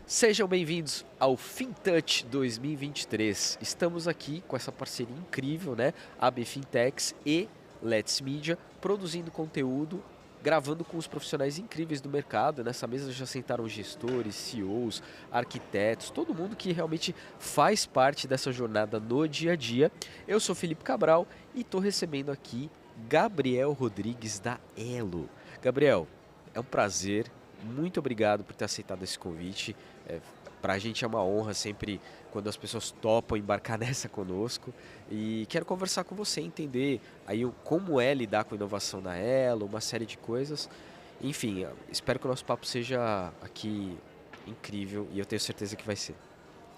Sejam bem-vindos ao FinTouch 2023. Estamos aqui com essa parceria incrível, né? AB Fintechs e Let's Media, produzindo conteúdo, gravando com os profissionais incríveis do mercado. Nessa mesa já sentaram gestores, CEOs, arquitetos, todo mundo que realmente faz parte dessa jornada no dia a dia. Eu sou Felipe Cabral e estou recebendo aqui Gabriel Rodrigues da Elo. Gabriel, é um prazer. Muito obrigado por ter aceitado esse convite. Para a gente é uma honra sempre quando as pessoas topam embarcar nessa conosco. E quero conversar com você, entender aí como é lidar com inovação na Elo, uma série de coisas. Enfim, espero que o nosso papo seja aqui incrível e eu tenho certeza que vai ser.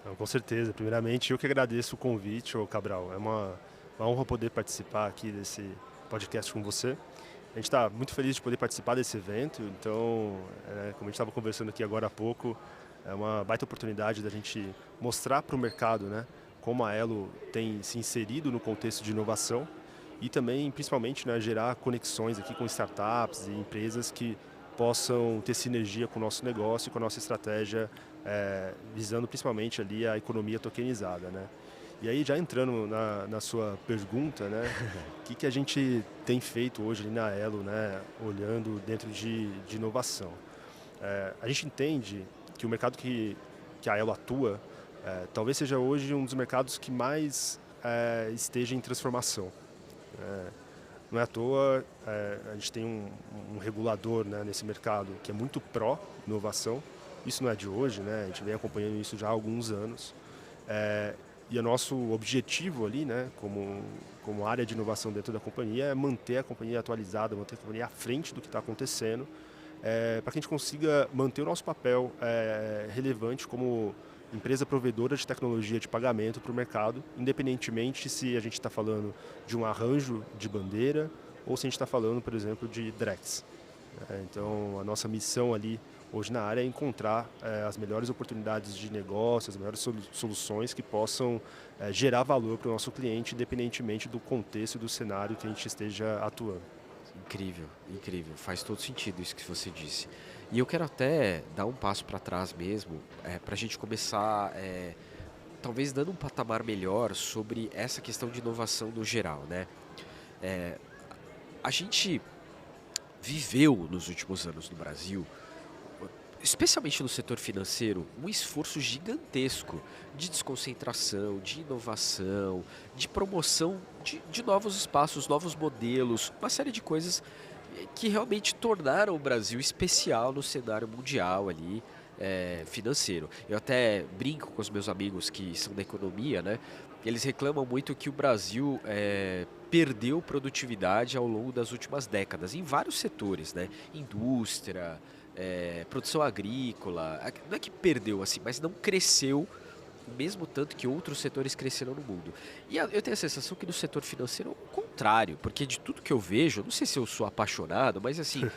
Não, com certeza. Primeiramente, eu que agradeço o convite, ô Cabral. É uma honra poder participar aqui desse podcast com você. A gente está muito feliz de poder participar desse evento. Então, como a gente estava conversando aqui agora há pouco, é uma baita oportunidade da gente mostrar para o mercado, né, como a Elo tem se inserido no contexto de inovação e também, principalmente, né, gerar conexões aqui com startups e empresas que possam ter sinergia com o nosso negócio e com a nossa estratégia, visando principalmente ali a economia tokenizada, né? E aí, já entrando na sua pergunta, né, o que a gente tem feito hoje ali na Elo, né, olhando dentro de inovação? A gente entende que o mercado que a Elo atua, talvez seja hoje um dos mercados que mais esteja em transformação. Não é à toa, a gente tem um regulador, né, nesse mercado que é muito pró-inovação. Isso não é de hoje, né, a gente vem acompanhando isso já há alguns anos. E o nosso objetivo ali, né, como área de inovação dentro da companhia, é manter a companhia atualizada, manter a companhia à frente do que está acontecendo, para que a gente consiga manter o nosso papel relevante como empresa provedora de tecnologia de pagamento para o mercado, independentemente se a gente está falando de um arranjo de bandeira ou se a gente está falando, por exemplo, de DREX. Então, a nossa missão ali hoje na área é encontrar as melhores oportunidades de negócio, as melhores soluções que possam gerar valor para o nosso cliente, independentemente do contexto e do cenário que a gente esteja atuando. Incrível, incrível. Faz todo sentido isso que você disse. E eu quero até dar um passo para trás mesmo, para a gente começar, talvez dando um patamar melhor sobre essa questão de inovação no geral, né? A gente viveu nos últimos anos no Brasil, especialmente no setor financeiro, um esforço gigantesco de desconcentração, de inovação, de promoção de novos espaços, novos modelos, uma série de coisas que realmente tornaram o Brasil especial no cenário mundial ali, financeiro. Eu até brinco com os meus amigos que são da economia, né? Eles reclamam muito que o Brasil perdeu produtividade ao longo das últimas décadas, em vários setores, né? Indústria, produção agrícola. Não é que perdeu assim, mas não cresceu o mesmo tanto que outros setores cresceram no mundo. E eu tenho a sensação que no setor financeiro é o contrário, porque de tudo que eu vejo, não sei se eu sou apaixonado, mas assim,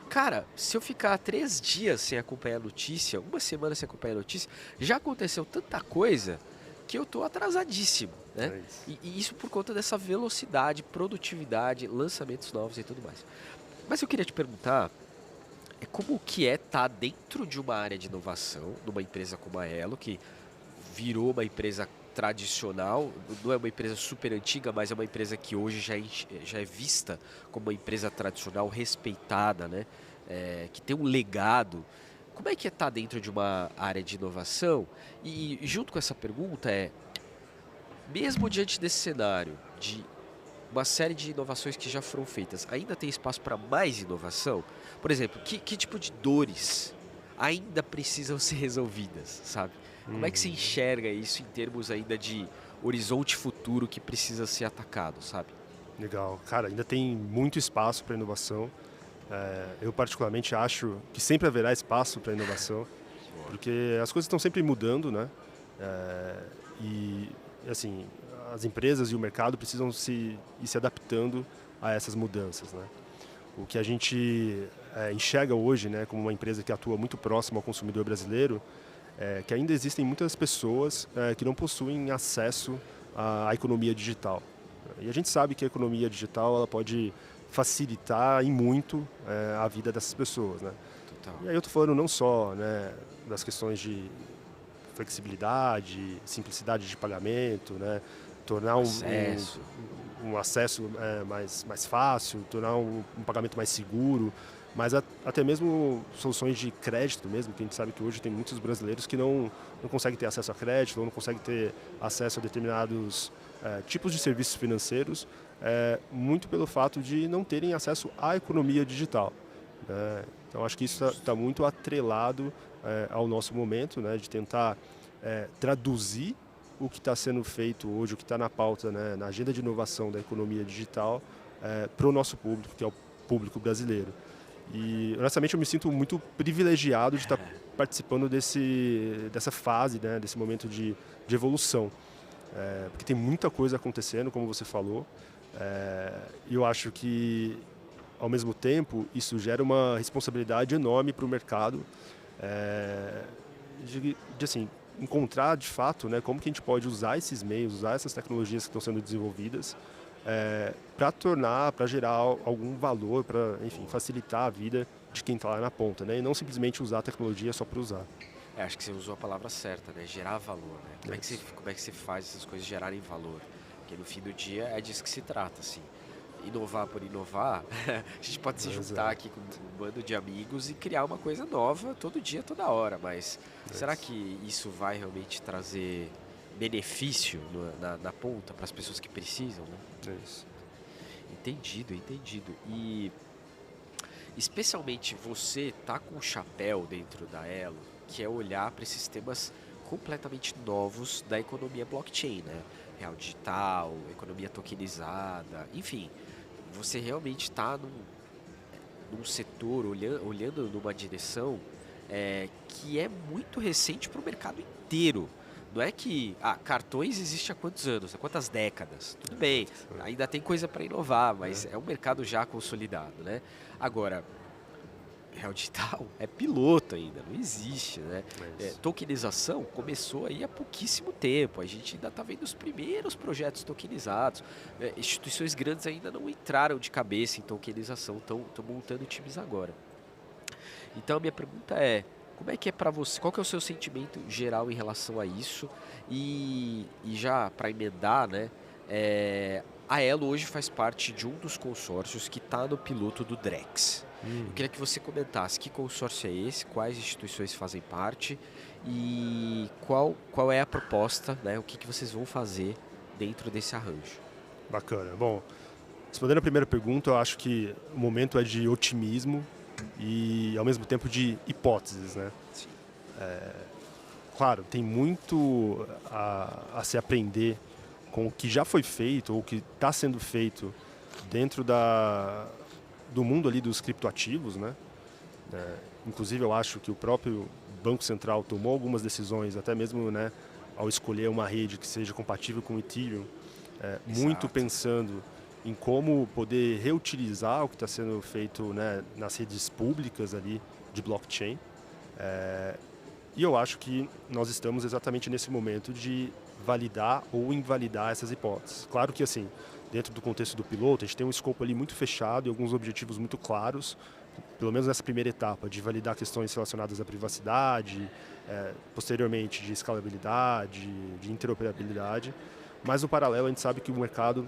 cara, se eu ficar 3 dias sem acompanhar a notícia, uma semana sem acompanhar a notícia, já aconteceu tanta coisa que eu tô atrasadíssimo, né? É isso. E isso por conta dessa velocidade, produtividade, lançamentos novos e tudo mais. Mas eu queria te perguntar, como que é estar dentro de uma área de inovação, numa empresa como a Elo, que virou uma empresa tradicional, não é uma empresa super antiga, mas é uma empresa que hoje já é vista como uma empresa tradicional, respeitada, né? Que tem um legado. Como é que é estar dentro de uma área de inovação? E junto com essa pergunta mesmo diante desse cenário de uma série de inovações que já foram feitas, ainda tem espaço para mais inovação? Por exemplo, que tipo de dores ainda precisam ser resolvidas, sabe? Como é que se Uhum. enxerga isso em termos ainda de horizonte futuro que precisa ser atacado, sabe? Legal. Cara, ainda tem muito espaço para inovação. Eu particularmente acho que sempre haverá espaço para inovação, Boa. porque as coisas estão sempre mudando, né? Eh, e assim, as empresas e o mercado precisam ir se adaptando a essas mudanças, né? O que a gente enxerga hoje, né, como uma empresa que atua muito próximo ao consumidor brasileiro, é que ainda existem muitas pessoas que não possuem acesso à economia digital. E a gente sabe que a economia digital ela pode facilitar e muito a vida dessas pessoas, né? Total. E aí eu estou falando não só, né, das questões de flexibilidade, simplicidade de pagamento, né, tornar Acesso. um acesso mais fácil, tornar um pagamento mais seguro, mas até mesmo soluções de crédito mesmo, que a gente sabe que hoje tem muitos brasileiros que não conseguem ter acesso a crédito, ou não conseguem ter acesso a determinados tipos de serviços financeiros, muito pelo fato de não terem acesso à economia digital, né? Então acho que isso está muito atrelado ao nosso momento, né, de tentar traduzir o que está sendo feito hoje, o que está na pauta, né, na agenda de inovação da economia digital, para o nosso público, que é o público brasileiro. E, honestamente, eu me sinto muito privilegiado de estar participando dessa fase, né, desse momento de evolução. Porque tem muita coisa acontecendo, como você falou, e eu acho que, ao mesmo tempo, isso gera uma responsabilidade enorme para o mercado, de assim, encontrar de fato, né, como que a gente pode usar esses meios, usar essas tecnologias que estão sendo desenvolvidas para gerar algum valor, para, enfim, facilitar a vida de quem está lá na ponta, né, e não simplesmente usar a tecnologia só para usar. Acho que você usou a palavra certa, né? Gerar valor, né? Como é que você faz essas coisas gerarem valor? Porque no fim do dia é disso que se trata, assim. Inovar por inovar, a gente pode se juntar aqui com um bando de amigos e criar uma coisa nova todo dia, toda hora, mas será que isso vai realmente trazer benefício na ponta para as pessoas que precisam, né? Isso. Entendido. E especialmente você tá com um chapéu dentro da Elo, que é olhar para esses temas completamente novos da economia blockchain, né? Real digital, economia tokenizada, enfim. Você realmente está num setor, olhando numa direção que é muito recente para o mercado inteiro. Não é que cartões existe há quantos anos, há quantas décadas? Tudo bem, ainda tem coisa para inovar, mas é um mercado já consolidado, né? Agora, real digital é piloto ainda, não existe, né? Tokenização começou aí há pouquíssimo tempo, a gente ainda está vendo os primeiros projetos tokenizados, instituições grandes ainda não entraram de cabeça em tokenização, estão montando times agora. Então a minha pergunta é, como é que é para você, qual que é o seu sentimento geral em relação a isso? E já para emendar, né, a Elo hoje faz parte de um dos consórcios que está no piloto do Drex. Eu queria que você comentasse que consórcio é esse, quais instituições fazem parte e qual é a proposta, né, o que vocês vão fazer dentro desse arranjo. Bacana. Bom, respondendo a primeira pergunta, eu acho que o momento é de otimismo e, ao mesmo tempo, de hipóteses, né? Sim. Claro, tem muito a se aprender com o que já foi feito ou o que está sendo feito dentro do mundo ali dos criptoativos, né? Inclusive, eu acho que o próprio Banco Central tomou algumas decisões, até mesmo, né, ao escolher uma rede que seja compatível com o Ethereum, muito pensando em como poder reutilizar o que está sendo feito, né, nas redes públicas ali de blockchain. E eu acho que nós estamos exatamente nesse momento de validar ou invalidar essas hipóteses. Claro que, assim, dentro do contexto do piloto, a gente tem um escopo ali muito fechado e alguns objetivos muito claros, pelo menos nessa primeira etapa, de validar questões relacionadas à privacidade, posteriormente de escalabilidade, de interoperabilidade. Mas, no paralelo, a gente sabe que o mercado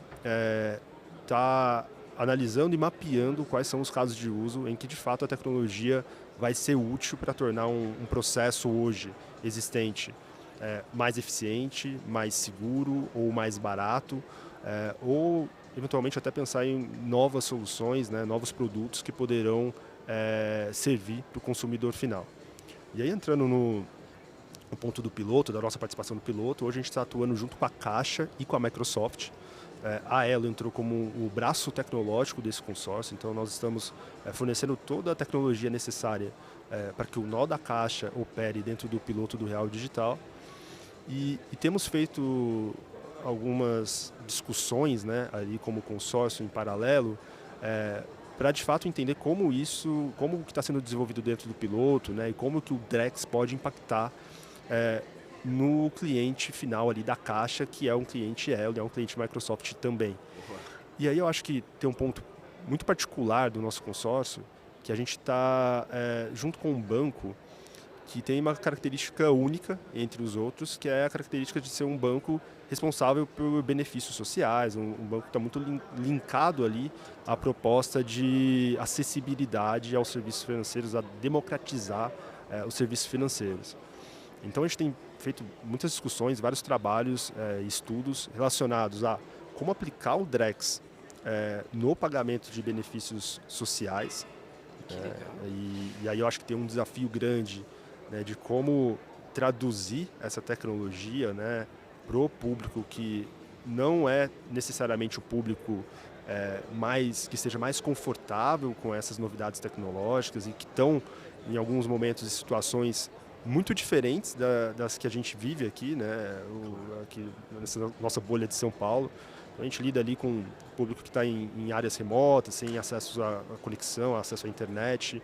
está analisando e mapeando quais são os casos de uso em que, de fato, a tecnologia vai ser útil para tornar um processo hoje existente mais eficiente, mais seguro ou mais barato, ou eventualmente até pensar em novas soluções, né, novos produtos que poderão servir para o consumidor final. E aí, entrando no ponto do piloto, da nossa participação no piloto, hoje a gente está atuando junto com a Caixa e com a Microsoft. A Elo entrou como o braço tecnológico desse consórcio, então nós estamos fornecendo toda a tecnologia necessária para que o nó da Caixa opere dentro do piloto do Real Digital. E temos feito algumas discussões, né, ali como consórcio em paralelo, para de fato entender como o que está sendo desenvolvido dentro do piloto, né, e como que o Drex pode impactar no cliente final ali da Caixa, que é um cliente Elo, é um cliente Microsoft também. E aí eu acho que tem um ponto muito particular do nosso consórcio, que a gente está junto com um banco que tem uma característica única entre os outros, que é a característica de ser um banco responsável por benefícios sociais, um banco que está muito linkado ali à proposta de acessibilidade aos serviços financeiros, a democratizar os serviços financeiros. Então a gente tem feito muitas discussões, vários trabalhos e estudos relacionados a como aplicar o Drex no pagamento de benefícios sociais. E aí eu acho que tem um desafio grande, né, de como traduzir essa tecnologia, né, para o público que não é necessariamente o público que esteja mais confortável com essas novidades tecnológicas e que estão, em alguns momentos e situações muito diferentes das que a gente vive aqui, né, aqui nessa nossa bolha de São Paulo. A gente lida ali com o público que está em áreas remotas, sem acesso à conexão, acesso à internet.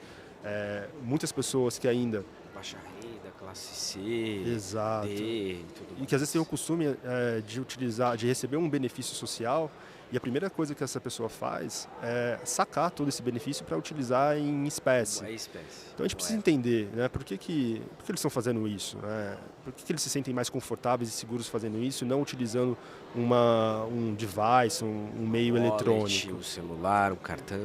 Muitas pessoas que ainda... Baixa renda, classe C, Exato. D e tudo mais. E que às vezes tem o costume de receber um benefício social, e a primeira coisa que essa pessoa faz é sacar todo esse benefício para utilizar em espécie. Então a gente precisa entender, né, por que eles estão fazendo isso, né? Por que eles se sentem mais confortáveis e seguros fazendo isso, não utilizando um device, um meio eletrônico. Um celular, um cartão.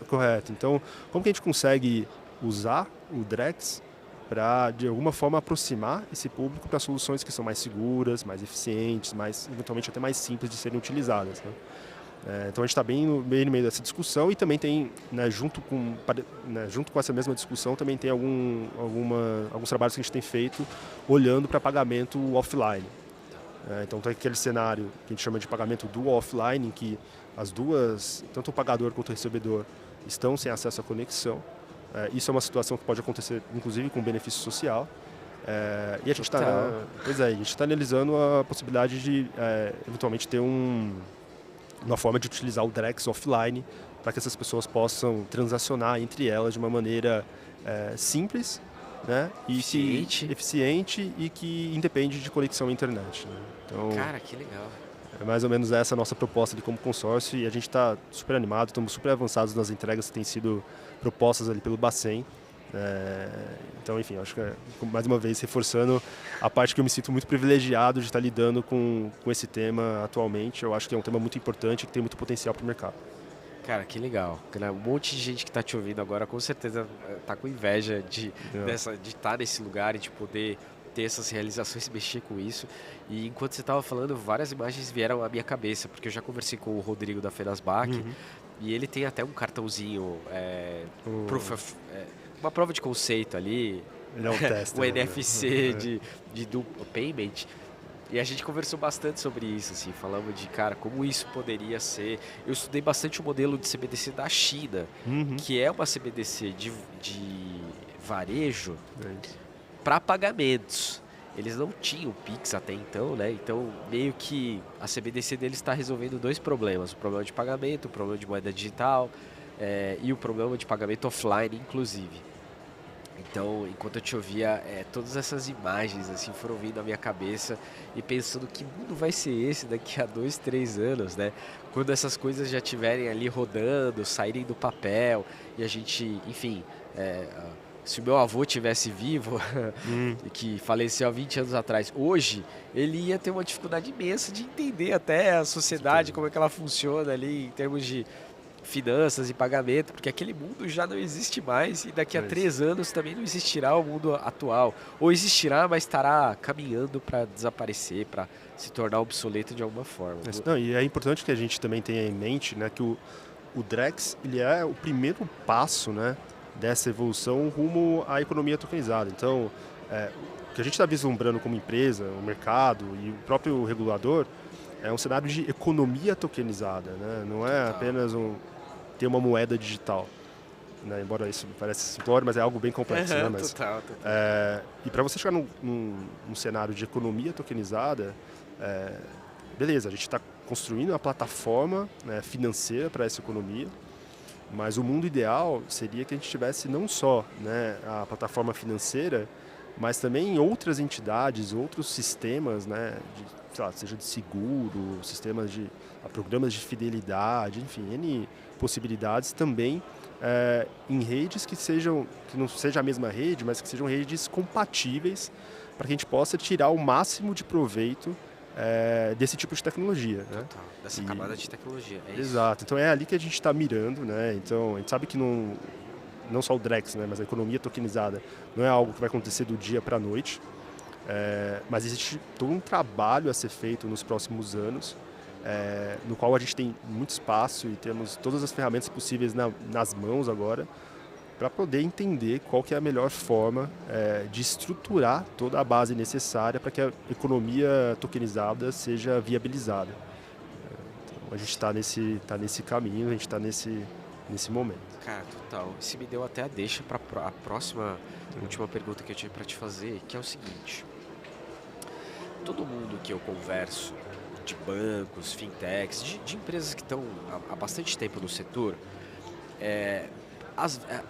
Correto. Então, como que a gente consegue usar o Drex para, de alguma forma, aproximar esse público para soluções que são mais seguras, mais eficientes, eventualmente até mais simples de serem utilizadas, né? Então a gente está bem no meio dessa discussão e também tem, né, junto com essa mesma discussão, também tem alguns trabalhos que a gente tem feito olhando para pagamento offline. Então tem aquele cenário que a gente chama de pagamento dual offline, em que as duas, tanto o pagador quanto o recebedor, estão sem acesso à conexão. Isso é uma situação que pode acontecer, inclusive, com benefício social. E a gente está analisando a possibilidade de, eventualmente, ter uma forma de utilizar o Drex offline para que essas pessoas possam transacionar entre elas de uma maneira simples, né, e eficiente e que independe de conexão à internet, né? Então, cara, que legal. É mais ou menos essa a nossa proposta ali como consórcio, e a gente está super animado, estamos super avançados nas entregas que têm sido propostas ali pelo Bacen. Então, enfim, acho que mais uma vez reforçando a parte que eu me sinto muito privilegiado de estar lidando com esse tema atualmente. Eu acho que é um tema muito importante e que tem muito potencial para o mercado. Cara, que legal. Um monte de gente que está te ouvindo agora com certeza está com inveja de estar nesse lugar e de poder ter essas realizações, mexer com isso. E enquanto você estava falando, várias imagens vieram à minha cabeça, porque eu já conversei com o Rodrigo da Fenasbac, e ele tem até um cartãozinho, uma prova de conceito ali, ele é um teste, o NFC de duplo payment. E a gente conversou bastante sobre isso, assim, falamos de, cara, como isso poderia ser. Eu estudei bastante o modelo de CBDC da China, que é uma CBDC de varejo para pagamentos. Eles não tinham Pix até então, né? Então, meio que a CBDC deles está resolvendo dois problemas. O problema de pagamento, o problema de moeda digital e o problema de pagamento offline, inclusive. Então, enquanto eu te ouvia, todas essas imagens assim foram vindo à minha cabeça e pensando que mundo vai ser esse daqui a 2, 3 anos, né? Quando essas coisas já estiverem ali rodando, saírem do papel e a gente, enfim, se o meu avô tivesse vivo, que faleceu há 20 anos atrás, hoje ele ia ter uma dificuldade imensa de entender até a sociedade, como é que ela funciona ali em termos de finanças e pagamento, porque aquele mundo já não existe mais e daqui a 3 anos também não existirá o mundo atual. Ou existirá, mas estará caminhando para desaparecer, para se tornar obsoleto de alguma forma. Não, e é importante que a gente também tenha em mente, né, que o Drex ele é o primeiro passo, né, dessa evolução rumo à economia tokenizada. Então, o que a gente está vislumbrando como empresa, o mercado e o próprio regulador é um cenário de economia tokenizada, né? Não é apenas ter uma moeda digital, né? Embora isso pareça simplório, mas é algo bem complexo, né? Mas, total. E para você chegar num cenário de economia tokenizada, beleza, a gente está construindo uma plataforma, né, financeira para essa economia, mas o mundo ideal seria que a gente tivesse não só, né, a plataforma financeira, mas também outras entidades, outros sistemas, né, sei lá, seja de seguro, programas de fidelidade, enfim, N possibilidades também em redes que não seja a mesma rede, mas que sejam redes compatíveis para que a gente possa tirar o máximo de proveito desse tipo de tecnologia. Né? Total, dessa camada de tecnologia, é isso. Exato, então é ali que a gente está mirando, né? Então a gente sabe que não só o Drex, né, mas a economia tokenizada não é algo que vai acontecer do dia para a noite, mas existe todo um trabalho a ser feito nos próximos anos, no qual a gente tem muito espaço e temos todas as ferramentas possíveis nas mãos agora para poder entender qual que é a melhor forma de estruturar toda a base necessária para que a economia tokenizada seja viabilizada. Então a gente está nesse caminho, a gente está nesse momento. Cara, total. Isso me deu até a deixa para a próxima, última pergunta que eu tinha para te fazer, que é o seguinte. Todo mundo que eu converso, de bancos, fintechs, de empresas que estão há bastante tempo no setor,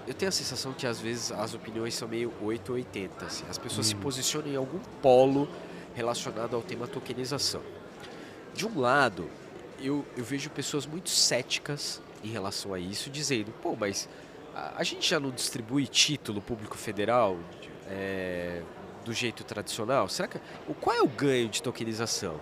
eu tenho a sensação que às vezes as opiniões são meio 8 ou 80. Assim. As pessoas se posicionam em algum polo relacionado ao tema tokenização. De um lado, eu vejo pessoas muito céticas em relação a isso, dizendo, pô, mas a gente já não distribui título público federal do jeito tradicional? Qual é o ganho de tokenização?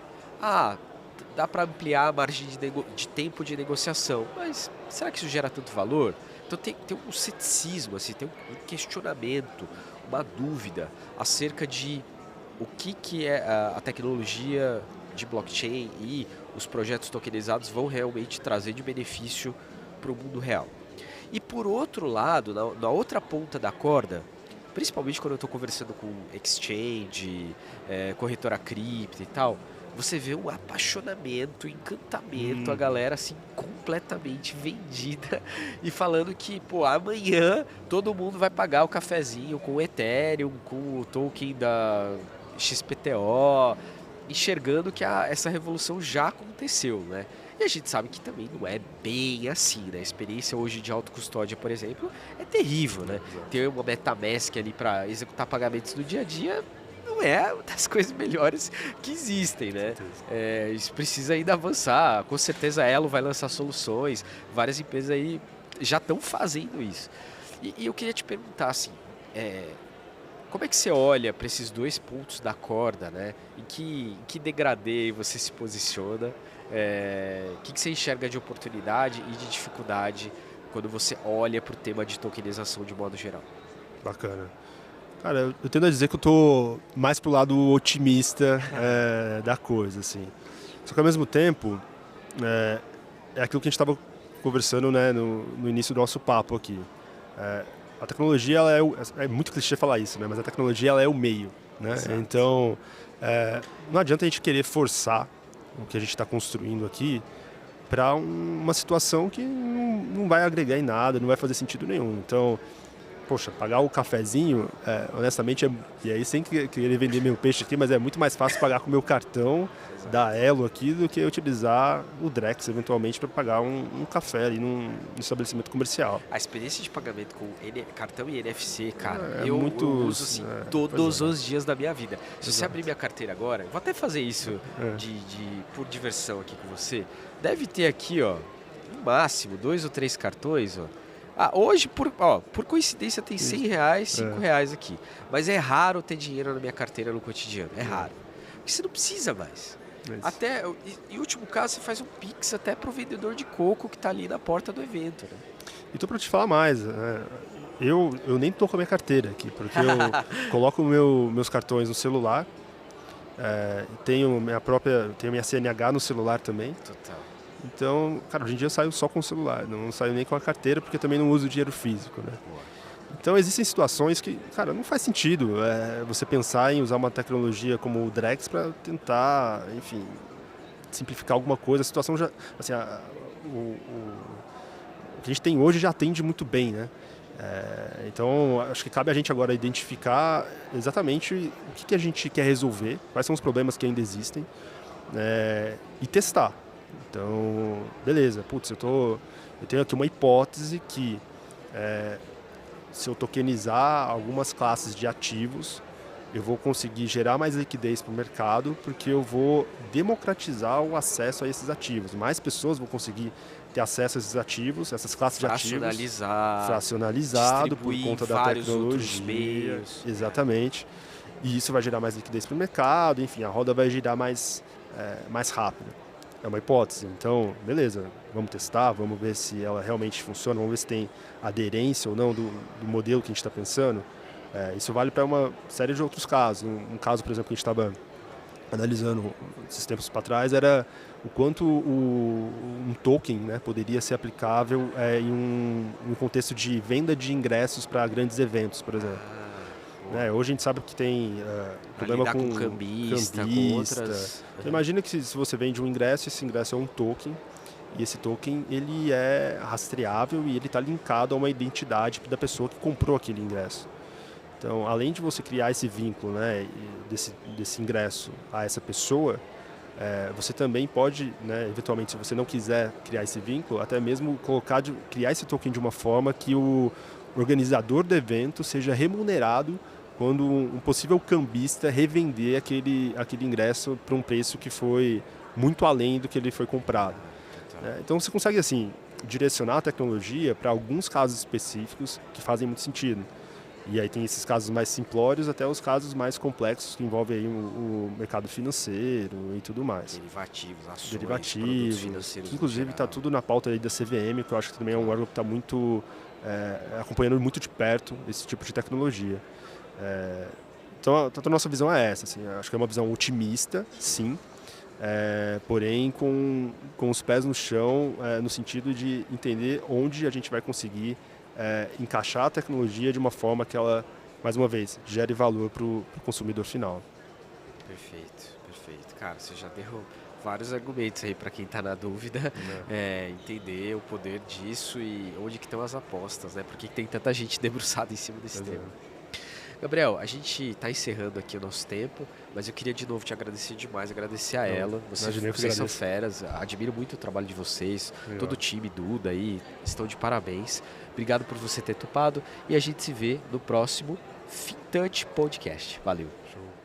Dá para ampliar a margem de tempo de negociação, mas será que isso gera tanto valor? Então tem um ceticismo, assim, tem um questionamento, uma dúvida acerca de o que é a tecnologia de blockchain e os projetos tokenizados vão realmente trazer de benefício para o mundo real. E por outro lado, na outra ponta da corda, principalmente quando eu estou conversando com exchange, corretora cripto e tal, você vê um apaixonamento, encantamento, a galera assim completamente vendida e falando que, pô, amanhã todo mundo vai pagar o cafezinho com o Ethereum, com o token da XPTO, enxergando que essa revolução já aconteceu, né? E a gente sabe que também não é bem assim, né? A experiência hoje de autocustódia, por exemplo, é terrível, né? Ter uma MetaMask ali para executar pagamentos do dia a dia não é uma das coisas melhores que existem, né? Isso precisa ainda avançar. Com certeza a Elo vai lançar soluções, várias empresas aí já estão fazendo isso. E eu queria te perguntar assim, como é que você olha para esses dois pontos da corda, né? Em que degradê você se posiciona? O que você enxerga de oportunidade e de dificuldade quando você olha para o tema de tokenização de modo geral? Bacana. Cara, eu tendo a dizer que eu tô mais pro lado otimista da coisa, assim. Só que ao mesmo tempo, é aquilo que a gente estava conversando, né, no início do nosso papo aqui. A tecnologia, é muito clichê falar isso, né, mas a tecnologia ela é o meio, né? Então, não adianta a gente querer forçar o que a gente está construindo aqui para uma situação que não vai agregar em nada, não vai fazer sentido nenhum. Então, poxa, pagar o cafezinho, honestamente, e aí sem querer vender meu peixe aqui, mas é muito mais fácil pagar com o meu cartão da Elo aqui do que utilizar o Drex, eventualmente, para pagar um café ali num estabelecimento comercial. A experiência de pagamento com cartão e NFC, cara, eu uso assim, todos os dias da minha vida. Se você abrir minha carteira agora, vou até fazer isso por diversão aqui com você, deve ter aqui, ó, no máximo, 2 ou 3 cartões, ó. Hoje, por coincidência, tem R$100, R$5 aqui. Mas é raro ter dinheiro na minha carteira no cotidiano. É raro. Porque você não precisa mais. Até, em último caso, você faz um Pix até pro vendedor de coco que está ali na porta do evento. Né? E tô para te falar mais. Eu nem tô com a minha carteira aqui, porque eu coloco meus cartões no celular. Tenho minha CNH no celular também. Total. Então, cara, hoje em dia eu saio só com o celular, não saio nem com a carteira, porque também não uso dinheiro físico, né? Então, existem situações que, cara, não faz sentido você pensar em usar uma tecnologia como o Drex para tentar, enfim, simplificar alguma coisa. A situação já, assim, o que a gente tem hoje já atende muito bem, né? Então, acho que cabe a gente agora identificar exatamente o que a gente quer resolver, quais são os problemas que ainda existem, e testar. Então, beleza, putz, eu tenho aqui uma hipótese que se eu tokenizar algumas classes de ativos, eu vou conseguir gerar mais liquidez para o mercado, porque eu vou democratizar o acesso a esses ativos. Mais pessoas vão conseguir ter acesso a esses ativos, essas classes de ativos. Fracionalizado por conta da tecnologia. Exatamente. E isso vai gerar mais liquidez para o mercado, enfim, a roda vai girar mais rápido. É uma hipótese. Então, beleza, vamos testar, vamos ver se ela realmente funciona, vamos ver se tem aderência ou não do modelo que a gente está pensando. Isso vale para uma série de outros casos. Um caso, por exemplo, que a gente estava analisando esses tempos para trás era o quanto um token, né, poderia ser aplicável em um contexto de venda de ingressos para grandes eventos, por exemplo. Hoje a gente sabe que tem problema com cambista, com outras... Então, imagina que se você vende um ingresso, esse ingresso é um token, e esse token ele é rastreável e ele está linkado a uma identidade da pessoa que comprou aquele ingresso. Então, além de você criar esse vínculo, né, desse ingresso a essa pessoa, você também pode, né, eventualmente, se você não quiser criar esse vínculo, até mesmo criar esse token de uma forma que o organizador do evento seja remunerado quando um possível cambista revender aquele ingresso para um preço que foi muito além do que ele foi comprado. Então você consegue assim direcionar a tecnologia para alguns casos específicos que fazem muito sentido. E aí tem esses casos mais simplórios até os casos mais complexos que envolvem aí o mercado financeiro e tudo mais. Derivativos, ações, produtos financeiros. Que inclusive está tudo na pauta aí da CVM, que eu acho que também é um órgão que está muito acompanhando muito de perto esse tipo de tecnologia. Então a nossa visão é essa, assim, acho que é uma visão otimista, sim, porém com os pés no chão, no sentido de entender onde a gente vai conseguir encaixar a tecnologia de uma forma que ela, mais uma vez, gere valor para o consumidor final. Perfeito. Cara, você já deu vários argumentos aí para quem está na dúvida, entender o poder disso e onde que estão as apostas, né? Por que tem tanta gente debruçada em cima desse tema. Gabriel, a gente está encerrando aqui o nosso tempo, mas eu queria de novo te agradecer demais, agradecer a ela. Vocês são feras, admiro muito o trabalho de vocês, todo o time, Duda aí, estão de parabéns. Obrigado por você ter topado e a gente se vê no próximo Fintouch Podcast. Valeu. Show.